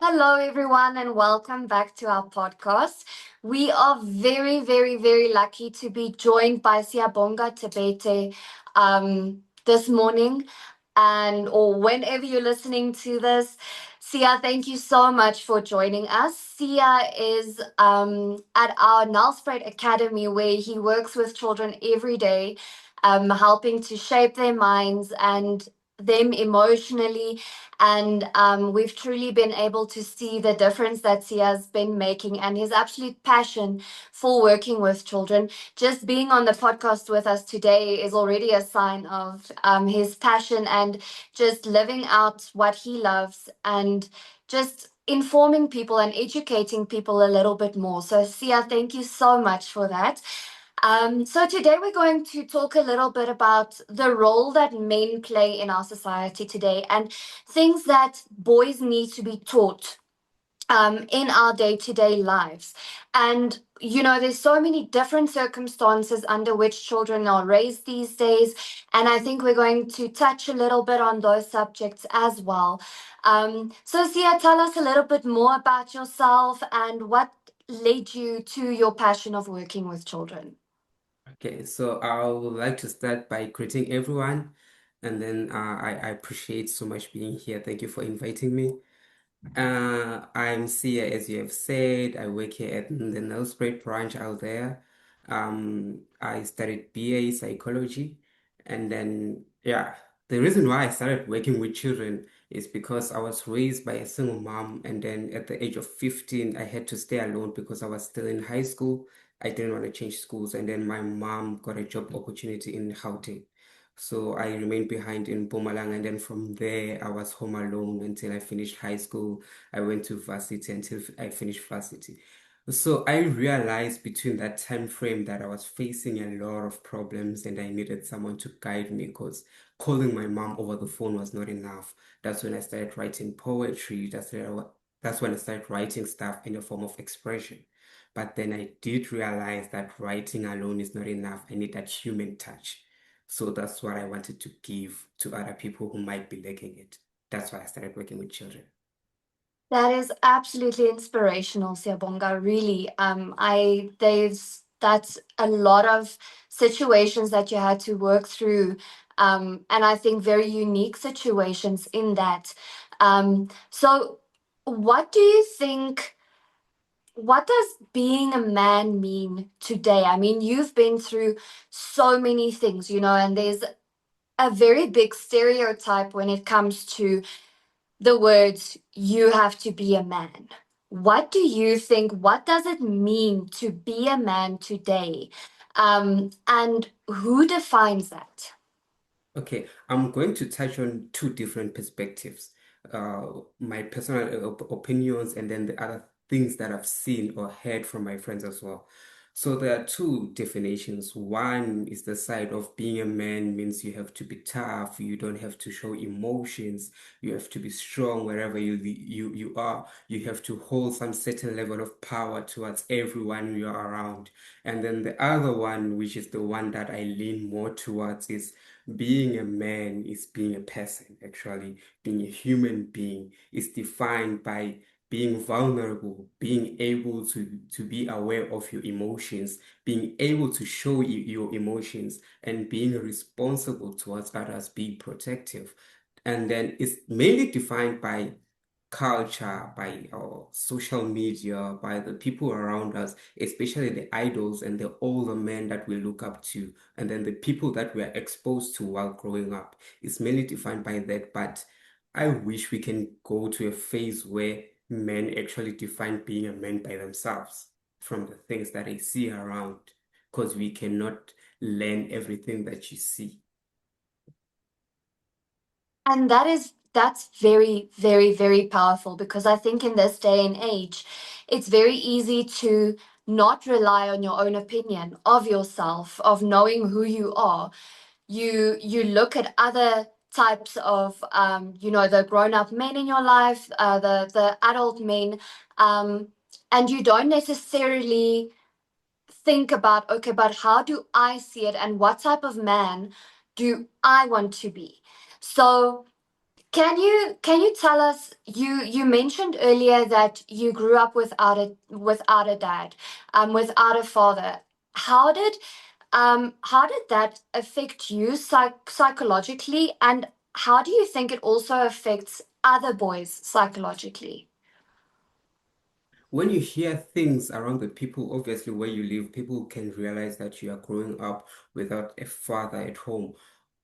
Hello, everyone, and welcome back to our podcast. We are very, very, very lucky to be joined by Siyabonga Tebete this morning, and or whenever you're listening to this. Sia, thank you so much for joining us. Sia is at our Nelspruit Academy, where he works with children every day, helping to shape their minds and them emotionally, and we've truly been able to see the difference that Sia's been making and his absolute passion for working with children. Just being on the podcast with us today is already a sign of his passion and just living out what he loves and just informing people and educating people a little bit more. So, Sia, thank you so much for that. So today we're going to talk a little bit about the role that men play in our society today and things that boys need to be taught in our day-to-day lives. And there's so many different circumstances under which children are raised these days, and I think we're going to touch a little bit on those subjects as well. So Sia, tell us a little bit more about yourself and what led you to your passion of working with children. Okay, so I would like to start by greeting everyone, and then I appreciate so much being here. Thank you for inviting me. I'm Sia, as you have said. I work here at the Nelspruit branch out there. I studied BA psychology, and then yeah, the reason why I started working with children is because I was raised by a single mom, and then at the age of 15, I had to stay alone because I was still in high school. I didn't want to change schools, and then my mom got a job opportunity in Gauteng. So I remained behind in Mpumalanga, and then from there I was home alone until I finished high school. I went to varsity until I finished varsity. So I realized between that time frame that I was facing a lot of problems and I needed someone to guide me because calling my mom over the phone was not enough. That's when I started writing poetry. That's when I started writing stuff in a form of expression. But then I did realize that writing alone is not enough. I need that human touch. So that's what I wanted to give to other people who might be lacking it. That's why I started working with children. That is absolutely inspirational, Siyabonga. Really, that's a lot of situations that you had to work through, and I think very unique situations in that. So, what do you think? What does being a man mean today? I mean, you've been through so many things, and there's a very big stereotype when it comes to the words, you have to be a man. What do you think? What does it mean to be a man today? And who defines that? Okay, I'm going to touch on two different perspectives. My personal opinions and then the other things that I've seen or heard from my friends as well. So there are two definitions. One is the side of being a man means you have to be tough, you don't have to show emotions, you have to be strong wherever you are. You have to hold some certain level of power towards everyone you're around. And then the other one, which is the one that I lean more towards, is being a man is being a person, actually. Being a human being is defined by being vulnerable, being able to be aware of your emotions, being able to show your emotions, and being responsible towards others, being protective. And then it's mainly defined by culture, by our social media, by the people around us, especially the idols and the older men that we look up to, and then the people that we are exposed to while growing up. It's mainly defined by that, but I wish we can go to a phase where men actually define being a man by themselves from the things that they see around, because we cannot learn everything that you see. And that's very, very, very powerful because I think in this day and age, it's very easy to not rely on your own opinion of yourself, of knowing who you are. You look at other types of the grown-up men in your life, the adult men, and you don't necessarily think about, okay, but how do I see it and what type of man do I want to be? So Can you tell us, you mentioned earlier that you grew up without a dad, without a father. How did how did that affect you psychologically, and how do you think it also affects other boys psychologically? When you hear things around the people, obviously where you live, people can realize that you are growing up without a father at home.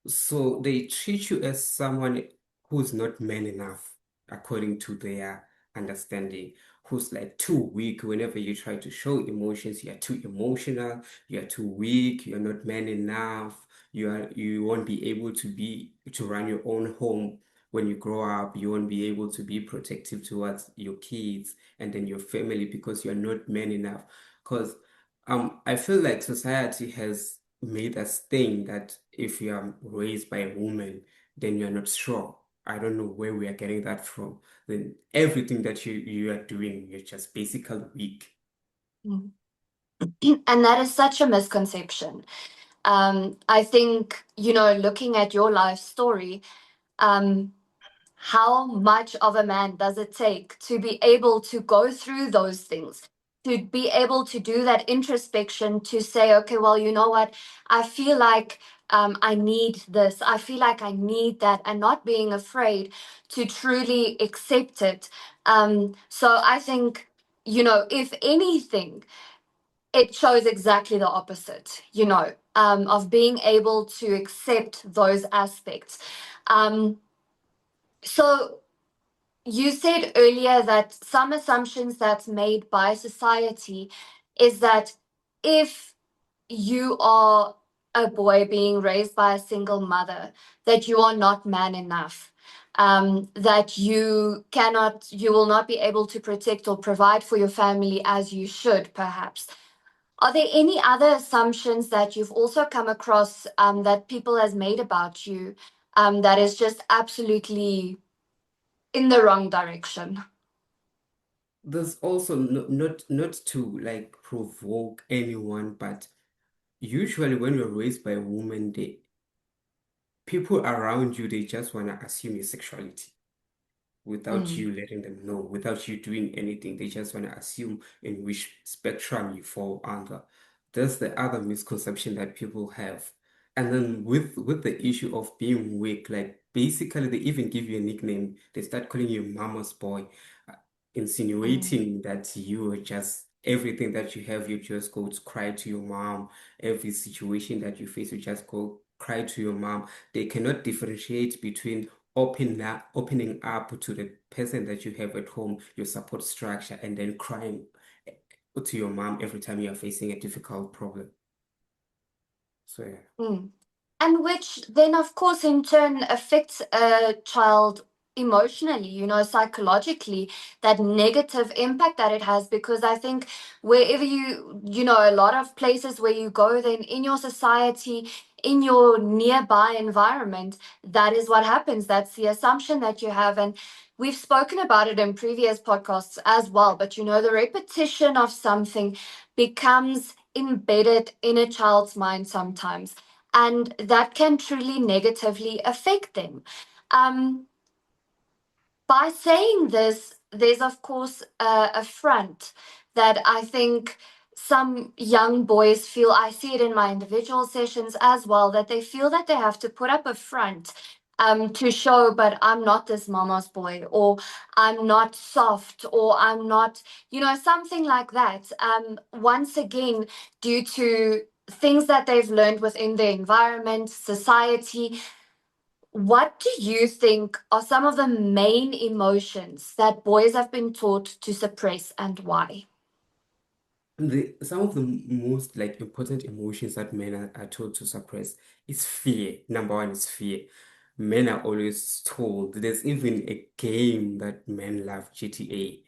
So they treat you as someone who's not man enough, according to their understanding, who's like too weak. Whenever you try to show emotions, you're too emotional, you're too weak, you're not man enough, you won't be able to run your own home when you grow up, you won't be able to be protective towards your kids and then your family because you're not man enough. Because I feel like society has made us think that if you are raised by a woman, then you're not strong. I don't know where we are getting that from. Then everything that you are doing, you're just basically weak. Mm. And that is such a misconception. I think, looking at your life story, um, how much of a man does it take to be able to go through those things, to be able to do that introspection, to say, okay, well, you know what, I feel like I need this, I feel like I need that, and not being afraid to truly accept it. So I think, if anything, it shows exactly the opposite, of being able to accept those aspects. Um, so you said earlier that some assumptions that's made by society is that if you are a boy being raised by a single mother, that you are not man enough, that you will not be able to protect or provide for your family as you should, perhaps. Are there any other assumptions that you've also come across, that people has made about you, that is just absolutely in the wrong direction? There's also not to like provoke anyone, but usually when you're raised by a woman, people around you, they just want to assume your sexuality without Mm, you letting them know, without you doing anything. They just want to assume in which spectrum you fall under. That's the other misconception that people have. And then with the issue of being weak, like basically they even give you a nickname. They start calling you mama's boy, uh, mm, insinuating that you are just everything that you have, you just go to cry to your mom. Every situation that you face, you just go cry to your mom. They cannot differentiate between opening up to the person that you have at home, your support structure, and then crying to your mom every time you are facing a difficult problem. So yeah. mm. And which then, of course, in turn affects a child emotionally, psychologically, that negative impact that it has. Because I think wherever a lot of places where you go, then in your society, in your nearby environment, that is what happens. That's the assumption that you have. And we've spoken about it in previous podcasts as well. But, the repetition of something becomes embedded in a child's mind sometimes, and that can truly negatively affect them. Um, by saying this, there's of course a front that I think some young boys feel. I see it in my individual sessions as well, that they feel that they have to put up a front, to show, but I'm not this mama's boy, or I'm not soft, or I'm not, something like that. Once again, due to things that they've learned within their environment, society. What do you think are some of the main emotions that boys have been taught to suppress, and why? Some of the most like important emotions that men are told to suppress is fear. Number one is fear. Men are always told. There's even a game that men love, GTA.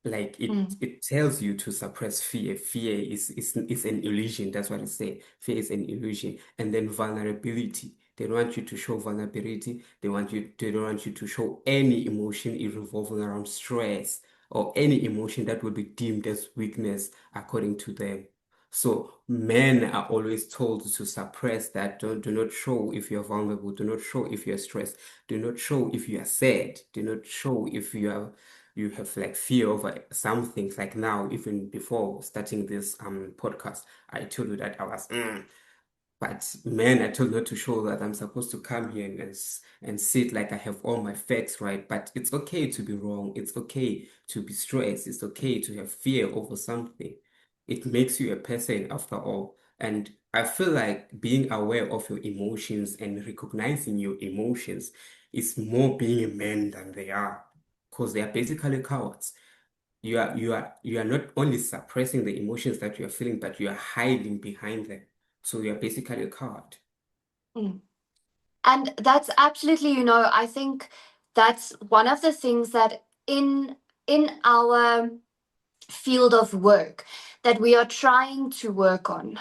Like Mm, it tells you to suppress fear. Fear is an illusion. That's what it says. Fear is an illusion. And then vulnerability. They don't want you to show vulnerability. They don't want you to show any emotion revolving around stress or any emotion that would be deemed as weakness according to them. So men are always told to suppress that. Do not show if you're vulnerable. Do not show if you're stressed. Do not show if you are sad. Do not show if you have like fear over some things. Like now, even before starting this podcast, I told you that I was but man, I told not to show that I'm supposed to come here and sit like I have all my facts right. But it's okay to be wrong. It's okay to be stressed. It's okay to have fear over something. It makes you a person after all. And I feel like being aware of your emotions and recognizing your emotions is more being a man than they are, because they are basically cowards. You are not only suppressing the emotions that you are feeling, but you are hiding behind them. So you are basically a coward. Mm. And that's absolutely, I think that's one of the things that in our field of work that we are trying to work on.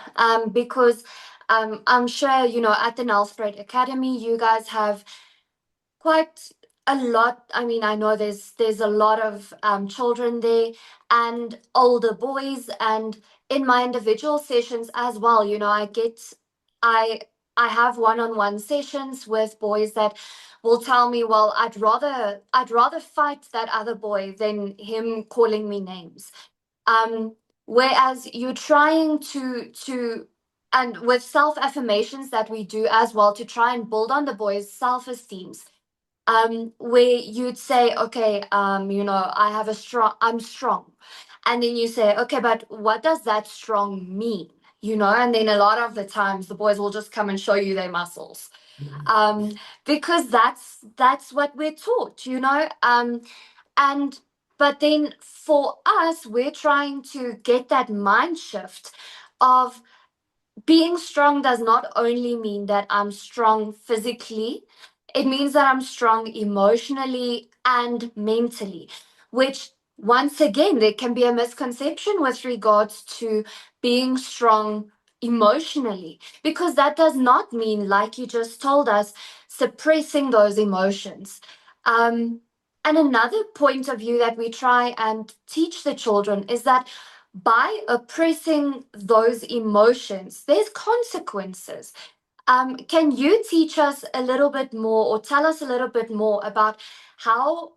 Because I'm sure, at the Nelspruit Academy, you guys have quite a lot. I mean, I know there's a lot of children there and older boys, and in my individual sessions as well, I I have one-on-one sessions with boys that will tell me, well, I'd rather fight that other boy than him calling me names. um Whereas you're trying to and with self affirmations that we do as well to try and build on the boys self esteems, where you'd say, okay, I'm strong, and then you say, okay, but what does that strong mean? And then a lot of the times the boys will just come and show you their muscles, um because that's what we're taught, and but then for us, we're trying to get that mind shift of being strong does not only mean that I'm strong physically, it means that I'm strong emotionally and mentally, which once again, there can be a misconception with regards to being strong emotionally, because that does not mean, like you just told us, suppressing those emotions. Um, and another point of view that we try and teach the children is that by oppressing those emotions, there's consequences. Can you teach us a little bit more or tell us a little bit more about how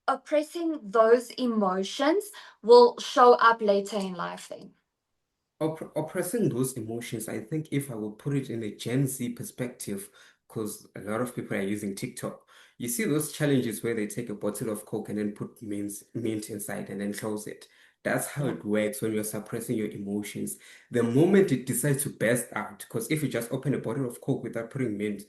oppressing those emotions will show up later in life then? Oppressing those emotions, I think if I will put it in a Gen Z perspective, because a lot of people are using TikTok, you see those challenges where they take a bottle of Coke and then put mint inside and then close it. That's how Yeah. it works when you're suppressing your emotions. The moment it decides to burst out, because if you just open a bottle of Coke without putting mint,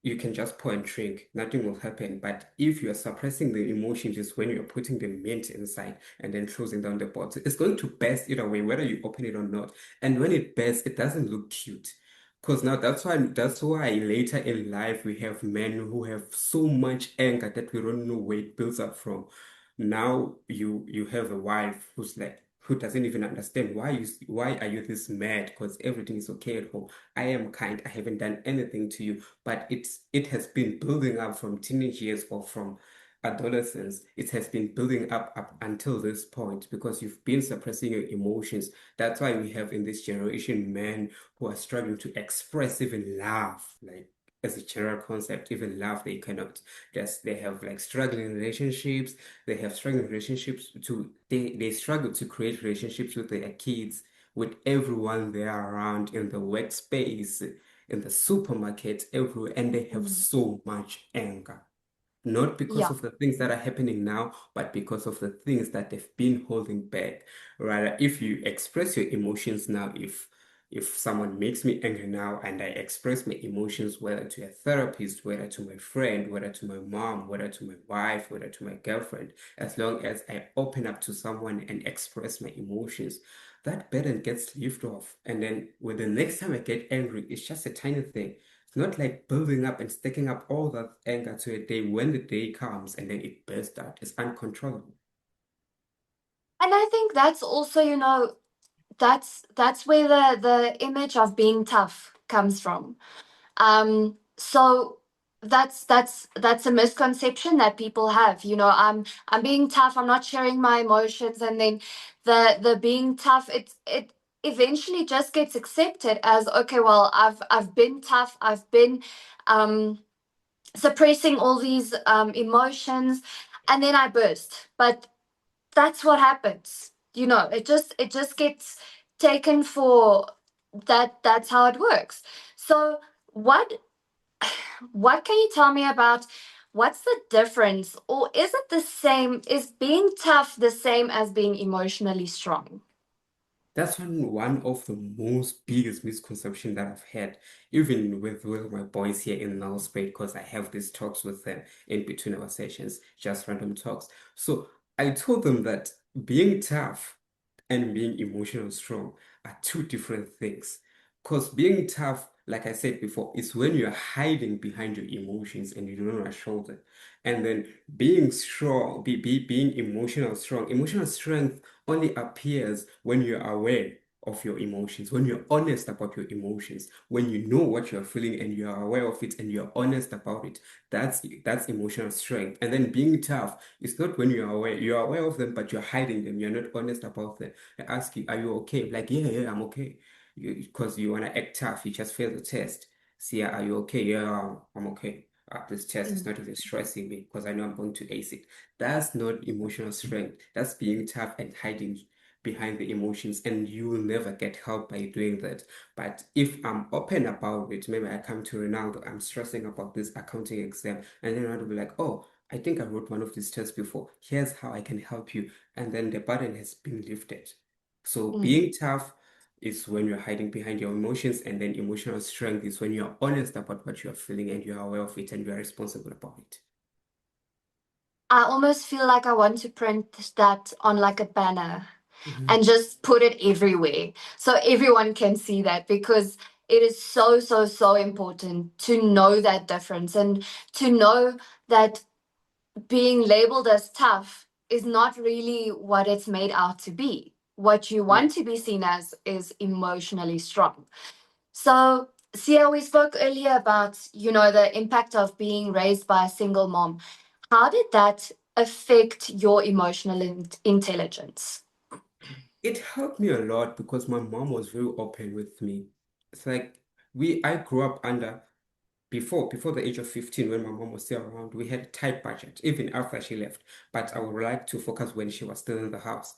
you can just pour and drink, nothing will happen. But if you are suppressing the emotions, is when you're putting the mint inside and then closing down the bottle. It's going to burst either way, whether you open it or not. And when it bursts, it doesn't look cute. Because now that's why later in life we have men who have so much anger that we don't know where it builds up from. Now you have a wife who doesn't even understand why are you this mad? Because everything is okay at home. I am kind. I haven't done anything to you, but it has been building up from teenage years or from adolescence. It has been building up until this point because you've been suppressing your emotions. That's why we have in this generation men who are struggling to express even love, like as a general concept, even love they cannot. Yes, they have like struggling relationships. They have struggling relationships to they struggle to create relationships with their kids, with everyone they are around in the workspace, in the supermarket, everywhere, and they have Mm. so much anger. Not because Yeah. of the things that are happening now, but because of the things that they've been holding back. Rather, if you express your emotions now, if someone makes me angry now and I express my emotions, whether to a therapist, whether to my friend, whether to my mom, whether to my wife, whether to my girlfriend, as long as I open up to someone and express my emotions, that burden gets lifted off. And then when the next time I get angry, it's just a tiny thing. It's not like building up and stacking up all that anger to a day when the day comes and then it bursts out. It's uncontrollable. And I think that's also, that's where the image of being tough comes from. So that's a misconception that people have. I'm being tough, I'm not sharing my emotions, and then the being tough, eventually just gets accepted as, okay, well, I've been tough, I've been suppressing all these emotions, and then I burst. But that's what happens. It just gets taken for that. That's how it works. So what can you tell me about what's the difference, or is it the same? Is being tough the same as being emotionally strong? That's one of the most biggest misconception that I've had, even with my boys here in Nelspruit, because I have these talks with them in between our sessions, just random talks. So I told them that being tough and being emotional strong are two different things. Because being tough, like I said before, is when you're hiding behind your emotions and you don't want to show them. And then being strong, being emotional strength only appears when you're aware of your emotions, when you're honest about your emotions, when you know what you're feeling and you're aware of it and you're honest about it. That's emotional strength. And then being tough is not when you're aware of them, but you're hiding them, you're not honest about them. I ask you, are you okay? Like, yeah, yeah, I'm okay. Because you want to act tough, you just failed the test. See, are you okay? Yeah, I'm okay. This test is Mm. not even stressing me because I know I'm going to ace it. That's not emotional strength. That's being tough and hiding behind the emotions, and you will never get help by doing that. But if I'm open about it, maybe I come to Ronaldo, I'm stressing about this accounting exam, and then I'll be like, oh, I think I wrote one of these tests before. Here's how I can help you. And then the burden has been lifted. So Mm. being tough is when you're hiding behind your emotions, and then emotional strength is when you're honest about what you're feeling and you're aware of it and you're responsible about it. I almost feel like I want to print that on like a banner Mhm. and just put it everywhere so everyone can see that, because it is so, so, so important to know that difference, and to know that being labeled as tough is not really what it's made out to be. What you Yeah. want to be seen as is emotionally strong. So, Sia, we spoke earlier about, the impact of being raised by a single mom. How did that affect your emotional intelligence? It helped me a lot because my mom was very open with me. It's like I grew up under before the age of 15, when my mom was still around, we had a tight budget, even after she left. But I would like to focus when she was still in the house.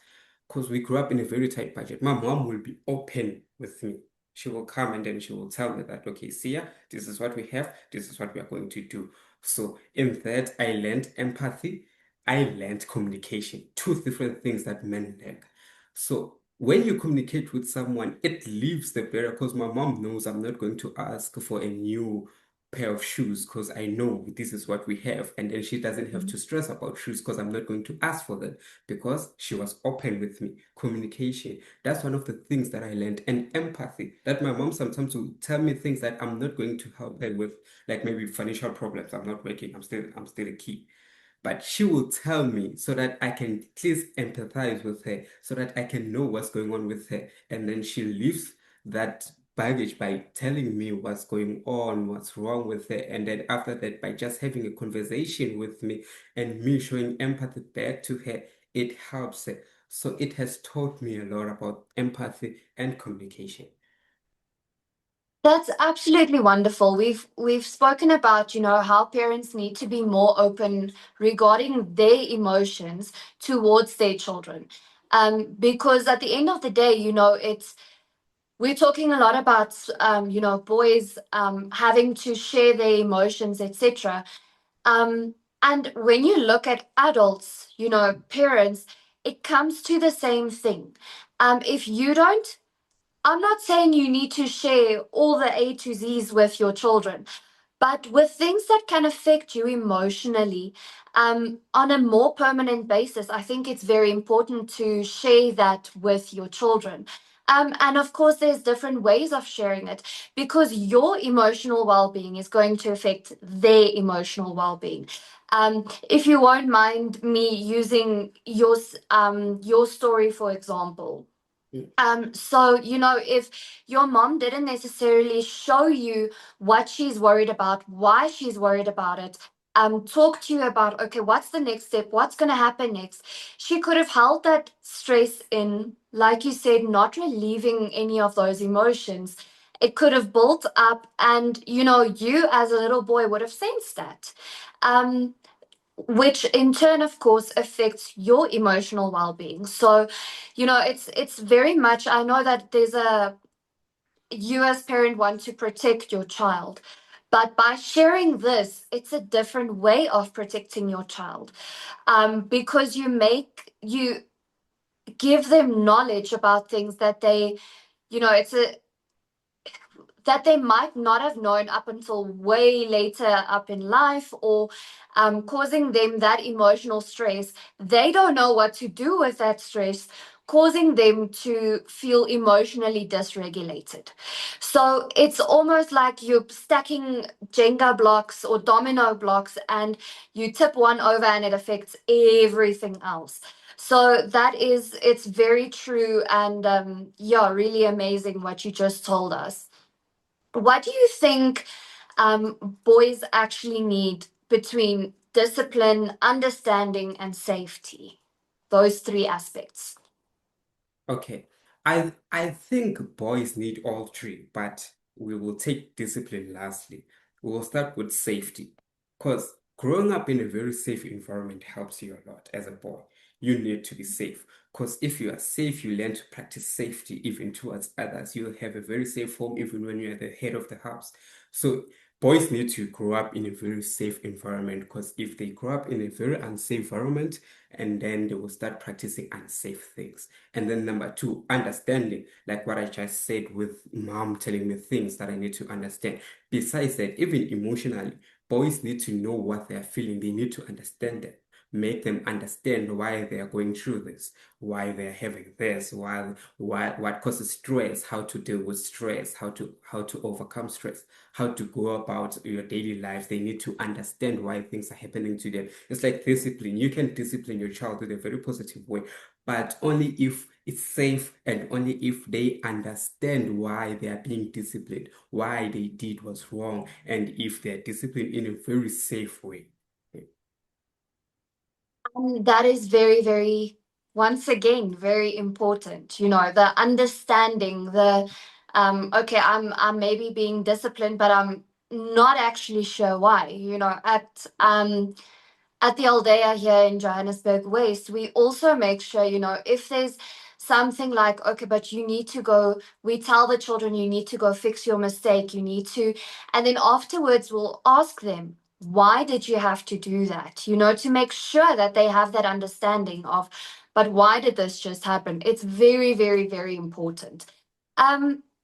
Because we grew up in a very tight budget. My mom will be open with me. She will come and then she will tell me that, okay, Sia, this is what we have, this is what we are going to do. So in that, I learned empathy, I learned communication, two different things that men lack. So when you communicate with someone, it leaves the barrier because my mom knows I'm not going to ask for a new pair of shoes because I know this is what we have. And then she doesn't have to stress about shoes because I'm not going to ask for them because she was open with me. Communication. That's one of the things that I learned. And empathy. That my mom sometimes will tell me things that I'm not going to help her with, like maybe financial problems. I'm not working. I'm still a kid. But she will tell me so that I can at least empathize with her, so that I can know what's going on with her. And then she leaves that baggage by telling me what's going on, what's wrong with her. And then after that, by just having a conversation with me and me showing empathy back to her, it helps her. So it has taught me a lot about empathy and communication. That's absolutely wonderful. We've spoken about, how parents need to be more open regarding their emotions towards their children. Because at the end of the day, we're talking a lot about boys having to share their emotions, etc. And when you look at adults, parents, it comes to the same thing. If you don't, I'm not saying you need to share all the A to Z's with your children, but with things that can affect you emotionally, on a more permanent basis, I think it's very important to share that with your children. And of course, there's different ways of sharing it, because your emotional well being is going to affect their emotional well being. If you won't mind me using your story, for example. Mm. So, if your mom didn't necessarily show you what she's worried about, why she's worried about it, talk to you about, okay, what's the next step? What's going to happen next? She could have held that stress in, like you said, not relieving any of those emotions. It could have built up, and you as a little boy would have sensed that. Which in turn, of course, affects your emotional well-being. So, it's very much, I know that you as parent want to protect your child, but by sharing this, it's a different way of protecting your child, because you give them knowledge about things that they might not have known up until way later up in life, or causing them that emotional stress. They don't know what to do with that stress, causing them to feel emotionally dysregulated. So it's almost like you're stacking Jenga blocks or domino blocks, and you tip one over and it affects everything else. So it's very true. And yeah, really amazing what you just told us. What do you think boys actually need between discipline, understanding, and safety? Those three aspects. Okay. I think boys need all three, but we will take discipline lastly. We will start with safety. Because growing up in a very safe environment helps you a lot as a boy. You need to be safe. Because if you are safe, you learn to practice safety even towards others. You'll have a very safe home even when you're the head of the house. So boys need to grow up in a very safe environment, because if they grow up in a very unsafe environment, and then they will start practicing unsafe things. And then number two, understanding, like what I just said with mom telling me things that I need to understand. Besides that, even emotionally, boys need to know what they are feeling. They need to understand them. Make them understand why they are going through this, why they are having this, why what causes stress, how to deal with stress, how to overcome stress, how to go about your daily life. They need to understand why things are happening to them. It's like discipline. You can discipline your child in a very positive way, but only if it's safe, and only if they understand why they are being disciplined, why they did what's wrong, and if they're disciplined in a very safe way. That is very, very, once again, very important. The understanding, okay, I'm maybe being disciplined, but I'm not actually sure why. At the Aldeia here in Johannesburg West, we also make sure, if there's something like, okay, but you need to go, we tell the children, you need to go fix your mistake, and then afterwards we'll ask them, why did you have to do that? To make sure that they have that understanding of, but why did this just happen? It's very, very, very important.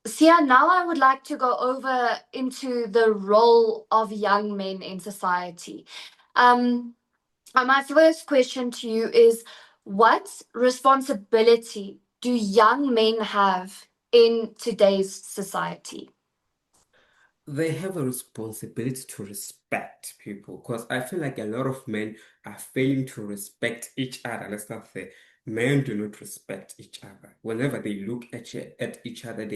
Sia, now I would like to go over into the role of young men in society. Um, my first question to you is, what responsibility do young men have in today's society? They have a responsibility to respect people, because I feel like a lot of men are failing to respect each other. Let's start there. Men do not respect each other. Whenever they look at each other,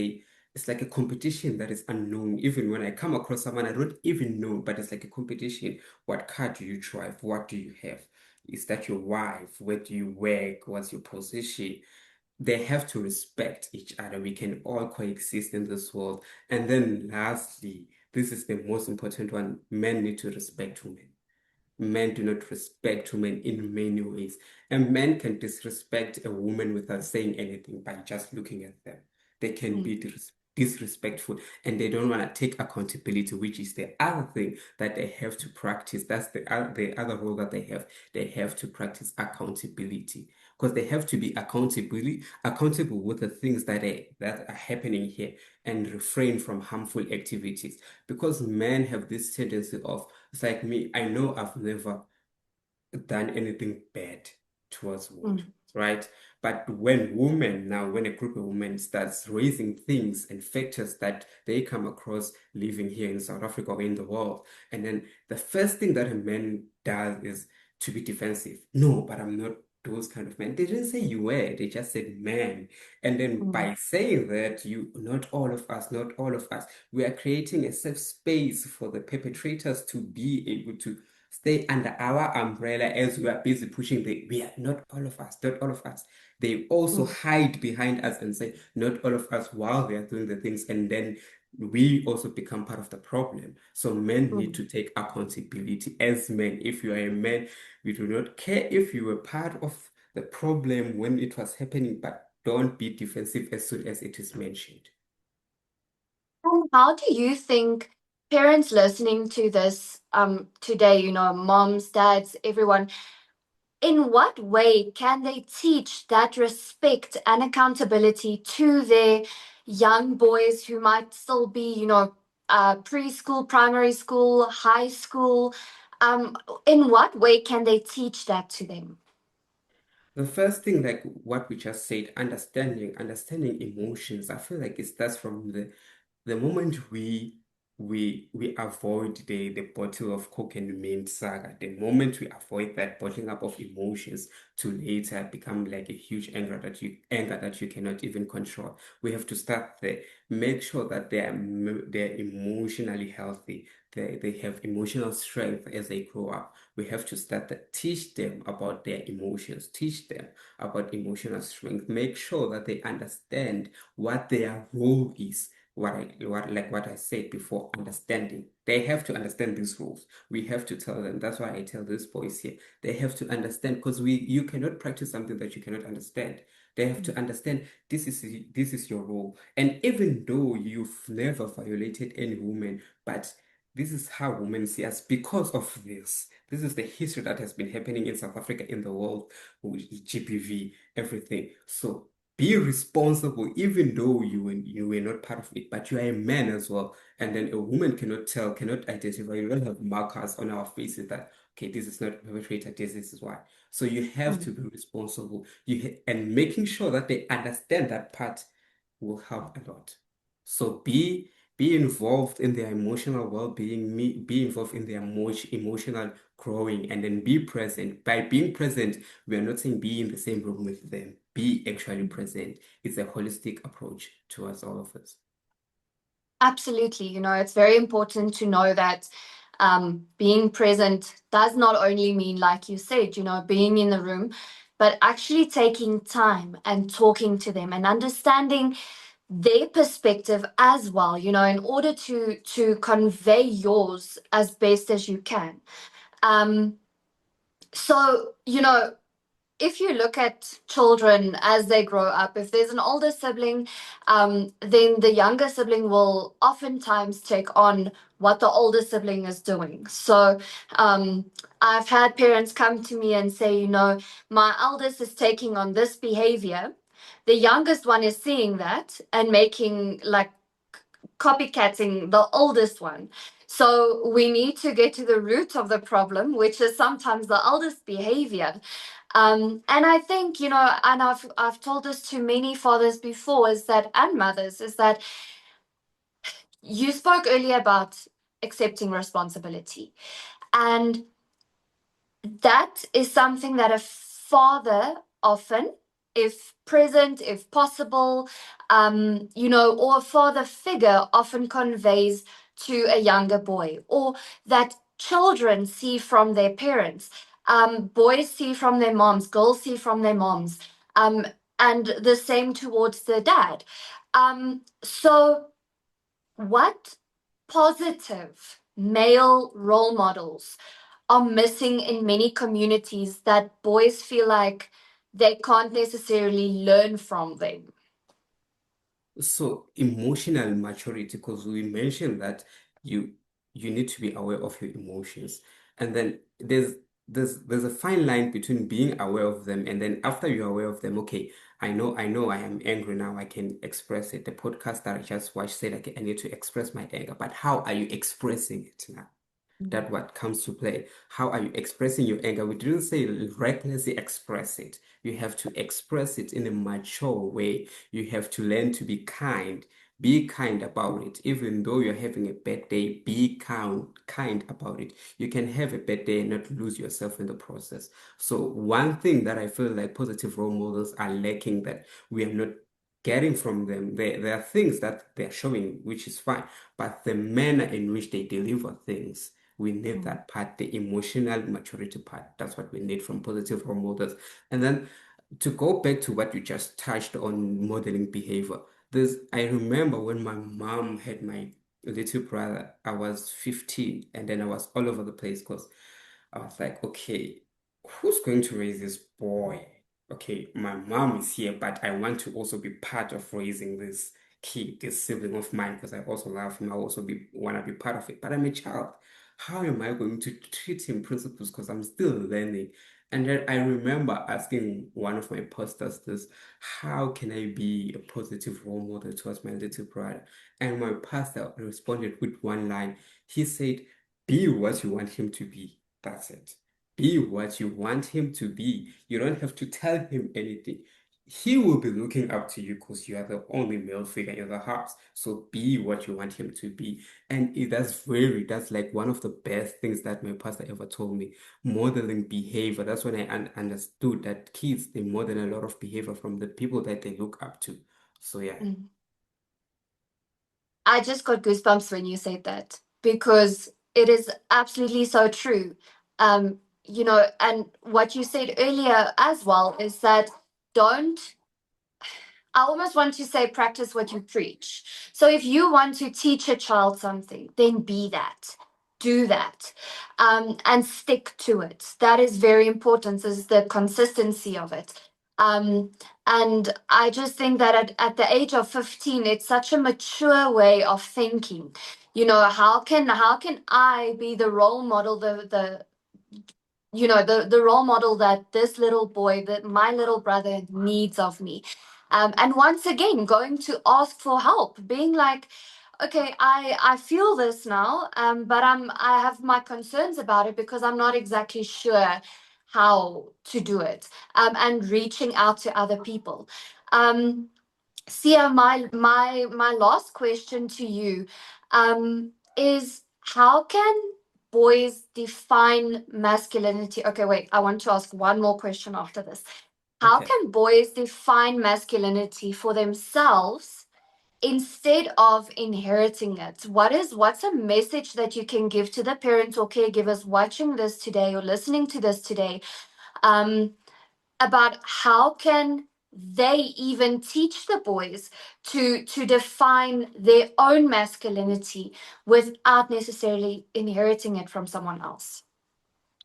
it's like a competition that is unknown. Even when I come across someone I don't even know, but it's like a competition. What car do you drive? What do you have? Is that your wife? Where do you work? What's your position? They have to respect each other. We can all coexist in this world. And then lastly, this is the most important one, men need to respect women. Men do not respect women in many ways. A man can disrespect a woman without saying anything by just looking at them. They can Mm, be disrespectful, and they don't want to take accountability, which is the other thing that they have to practice. That's the other role that they have. They have to practice accountability, because they have to be accountable with the things that are happening here, and refrain from harmful activities, because men have this tendency of, it's like me, I know I've never done anything bad towards women, mm, right? But when a group of women starts raising things and factors that they come across living here in South Africa or in the world, and then the first thing that a man does is to be defensive. No, but I'm not those kind of men. They didn't say you were, they just said man. And then mm, by saying that, not all of us, we are creating a safe space for the perpetrators to be able to stay under our umbrella as we are busy pushing we are not all of us, not all of us. They also Mm, hide behind us and say, not all of us while they are doing the things. And then we also become part of the problem. So men need mm. to take accountability as men. If you are a man, we do not care if you were part of the problem when it was happening, but don't be defensive as soon as it is mentioned. And how do you think parents listening to this today, moms, dads, everyone, in what way can they teach that respect and accountability to their young boys who might still be, preschool, primary school, high school? In what way can they teach that to them? The first thing, like what we just said, understanding emotions. I feel like it starts from the moment we avoid the bottle of Coke and mint saga, the moment we avoid that bottling up of emotions to later become like a huge anger that you cannot even control. We have to start there. Make sure that they're emotionally healthy. They have emotional strength as they grow up. We have to start that, teach them about their emotions, teach them about emotional strength. Make sure that they understand what their role is, what I said before, understanding. They have to understand these rules. We have to tell them. That's why I tell these boys here. They have to understand, because you cannot practice something that you cannot understand. They have to understand this is your role. And even though you've never violated any woman, but this is how women see us because of this. This is the history that has been happening in South Africa, in the world, with GBV, everything. So be responsible, even though you were not part of it, but you are a man as well. And then a woman cannot identify. You don't have markers on our faces that, okay, this is not a perpetrator, this is why. So you have to Mm. be responsible. And making sure that they understand that part will help a lot. So be involved in their emotional well-being, be involved in their emotional growing, and then be present. By being present, we are not saying be in the same room with them. Be actually present. It's a holistic approach towards all of us. Absolutely. It's very important to know that being present does not only mean, like you said, being in the room, but actually taking time and talking to them and understanding their perspective as well, in order to convey yours as best as you can. Um, so, if you look at children as they grow up, if there's an older sibling, then the younger sibling will oftentimes take on what the older sibling is doing. So I've had parents come to me and say, my eldest is taking on this behavior. The youngest one is seeing that and making like copycatting the oldest one. So we need to get to the root of the problem, which is sometimes the eldest behavior. And I think, and I've told this to many fathers before, is that, and mothers, is that you spoke earlier about accepting responsibility. And that is something that a father often, if present, if possible, or a father figure often conveys to a younger boy, or that children see from their parents. Boys see from their moms, girls see from their moms, and the same towards the dad. So, what positive male role models are missing in many communities that boys feel like they can't necessarily learn from them? So emotional maturity, because we mentioned that you you need to be aware of your emotions, and then there's a fine line between being aware of them and then after you're aware of them, okay, I know I am angry now. I can express it. The podcast that I just watched said, okay, I need to express my anger, but how are you expressing it now? That what comes to play. How are you expressing your anger? We didn't say recklessly express it. You have to express it in a mature way. You have to learn to be kind. Be kind about it. Even though you're having a bad day, be kind about it. You can have a bad day and not lose yourself in the process. So one thing that I feel like positive role models are lacking, that we are not getting from them. There are things that they're showing, which is fine, but the manner in which they deliver things, We need Mm. that part, the emotional maturity part. That's what we need from positive role models. And then to go back to what you just touched on modeling behavior, I remember when my mom had my little brother, I was 15, and then I was all over the place because I was like, okay, who's going to raise this boy? Okay, my mom is here, but I want to also be part of raising this kid, this sibling of mine, because I also love him. I also want to be part of it. But I'm a child. How am I going to treat him principles? Because I'm still learning. And then I remember asking one of my pastors this, how can I be a positive role model towards my little brother? And my pastor responded with one line. He said, be what you want him to be. That's it. Be what you want him to be. You don't have to tell him anything. He will be looking up to you because you are the only male figure in the house. So be what you want him to be. And that's like one of the best things that my pastor ever told me. Modeling behavior. That's when I understood that kids, they model a lot of behavior from the people that they look up to. So yeah. Mm. I just got goosebumps when you said that because it is absolutely so true. And what you said earlier as well is that don't I almost want to say practice what you preach. So if you want to teach a child something, then be that. Do that. And stick to it. That is very important, is the consistency of it. Um, and I just think that at the age of 15, it's such a mature way of thinking. How can I be the role model, the role model that this little boy, that my little brother needs of me. And once again, going to ask for help, being like, okay, I feel this now, but I have my concerns about it because I'm not exactly sure how to do it, and reaching out to other people. um Sia, my last question to you, is how can boys define masculinity? Okay, wait, I want to ask one more question after this. How Okay. can boys define masculinity for themselves instead of inheriting it? What's a message that you can give to the parents or caregivers watching this today or listening to this today? Um, about how can they even teach the boys to define their own masculinity without necessarily inheriting it from someone else.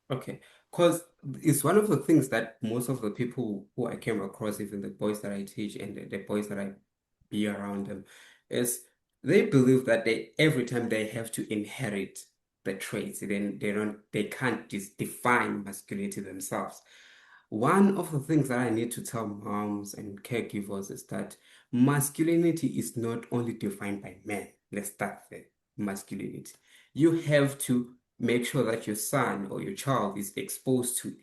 Okay, because it's one of the things that most of the people who I came across, even the boys that I teach and the boys that I be around them, is they believe that every time they have to inherit the traits, then they can't just define masculinity themselves. One of the things that I need to tell moms and caregivers is that masculinity is not only defined by men. Let's start there. Masculinity. You have to make sure that your son or your child is exposed to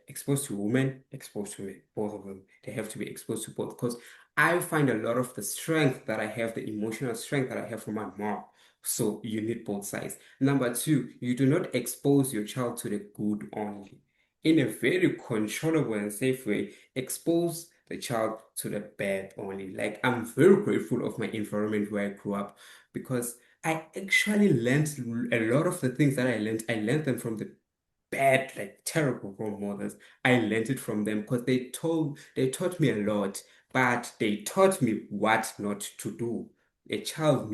exposed to women, exposed to men, both of them. They have to be exposed to both because I find a lot of the strength that I have, the emotional strength that I have from my mom. So you need both sides. Number two, you do not expose your child to the good only. In a very controllable and safe way, expose the child to the bad only. Like I'm very grateful of my environment where I grew up because I actually learned a lot of the things that I learned them from the bad, like terrible role models. I learned it from them because they taught me a lot, but they taught me what not to do. A child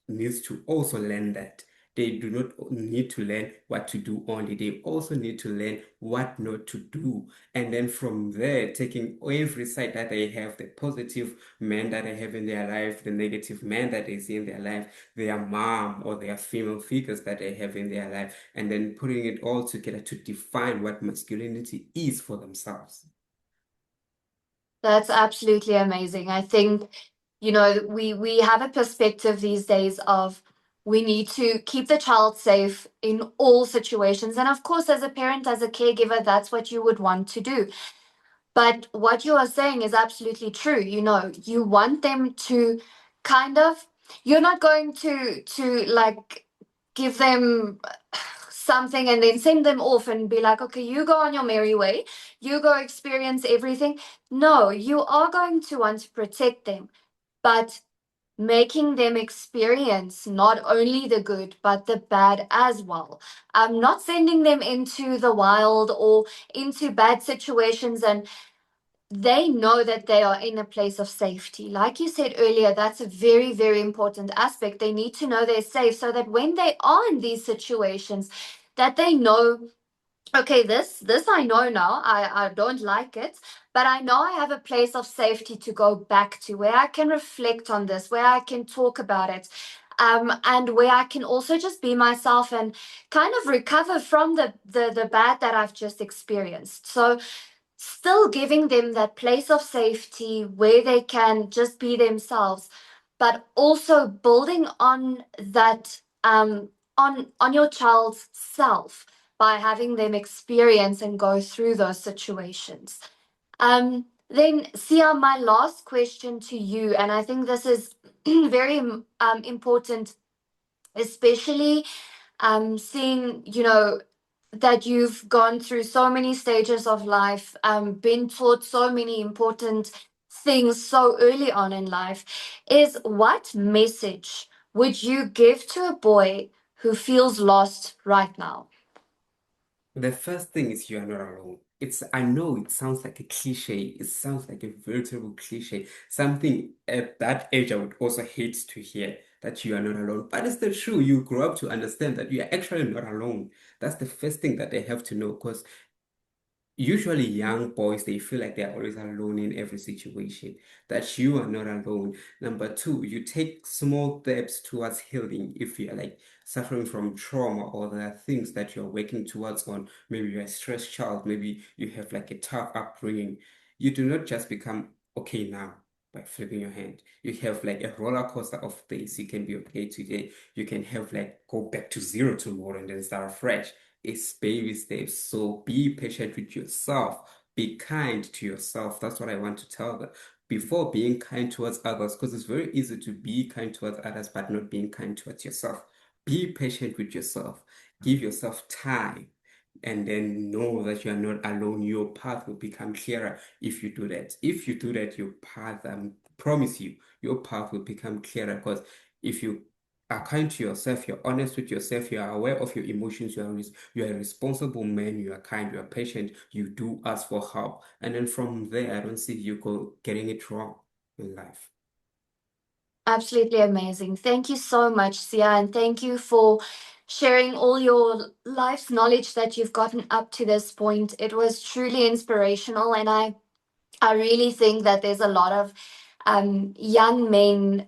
needs to also learn that. They do not need to learn what to do only. They also need to learn what not to do. And then from there, taking every side that they have, the positive man that they have in their life, the negative man that they see in their life, their mom or their female figures that they have in their life, and then putting it all together to define what masculinity is for themselves. That's absolutely amazing. I think, we have a perspective these days of we need to keep the child safe in all situations. And of course, as a parent, as a caregiver, that's what you would want to do. But what you are saying is absolutely true. You want them to kind of, you're not going to like give them something and then send them off and be like, okay, you go on your merry way, you go experience everything. No, you are going to want to protect them, but making them experience not only the good but the bad as well. Not sending them into the wild or into bad situations, and they know that they are in a place of safety. Like you said earlier, that's a very, very important aspect. They need to know they're safe so that when they are in these situations, that they know, okay, this I know now. I don't like it, but I know I have a place of safety to go back to where I can reflect on this, where I can talk about it. And where I can also just be myself and kind of recover from the bad that I've just experienced. So still giving them that place of safety where they can just be themselves, but also building on that on your child's self by having them experience and go through those situations. Then, Sia, my last question to you, and I think this is very important, especially seeing, that you've gone through so many stages of life, been taught so many important things so early on in life, is what message would you give to a boy who feels lost right now? The first thing is you are not alone. I know it sounds like a cliche. It sounds like a veritable cliche. Something at that age I would also hate to hear that you are not alone. But it's the truth. You grow up to understand that you are actually not alone. That's the first thing that they have to know because usually young boys they feel like they're always alone in every situation, that you are not alone. Number two, you take small steps towards healing if you're like suffering from trauma or there are things that you're working towards on. Maybe you're a stressed child, maybe you have like a tough upbringing. You do not just become okay now by flipping your hand. You have like a roller coaster of days. You can be okay today, you can have like go back to zero tomorrow and then start fresh. It's baby steps. So be patient with yourself. Be kind to yourself. That's what I want to tell them. Before being kind towards others, because it's very easy to be kind towards others, but not being kind towards yourself. Be patient with yourself. Give yourself time. And then know that you are not alone. Your path will become clearer if you do that. If you do that, your path, I promise you, your path will become clearer. Because if you are kind to yourself, you're honest with yourself, you are aware of your emotions, you are a responsible man, you are kind, you are patient, you do ask for help. And then from there, I don't see you getting it wrong in life. Absolutely amazing. Thank you so much, Sia, and thank you for sharing all your life's knowledge that you've gotten up to this point. It was truly inspirational, and I really think that there's a lot of young men,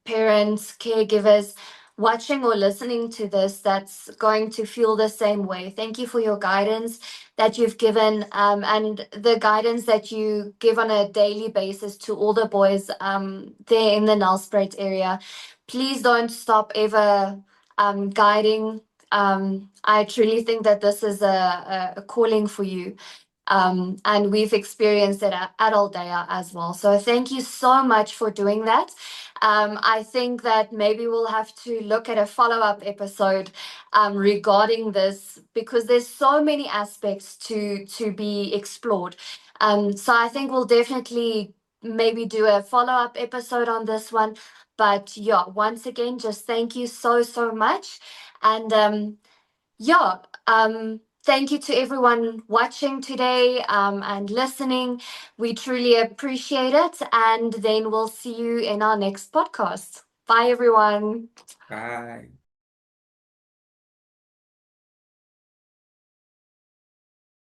parents, caregivers watching or listening to this that's going to feel the same way. Thank you for your guidance that you've given, and the guidance that you give on a daily basis to all the boys there in the Nelspruit area. Please don't stop ever guiding. I truly think that this is a calling for you. And we've experienced it at Aldeia as well. So thank you so much for doing that. I think that maybe we'll have to look at a follow-up episode regarding this because there's so many aspects to be explored. So I think we'll definitely maybe do a follow-up episode on this one. But yeah, once again, just thank you so, so much. And yeah, thank you to everyone watching today and listening. We truly appreciate it. And then we'll see you in our next podcast. Bye, everyone. Bye.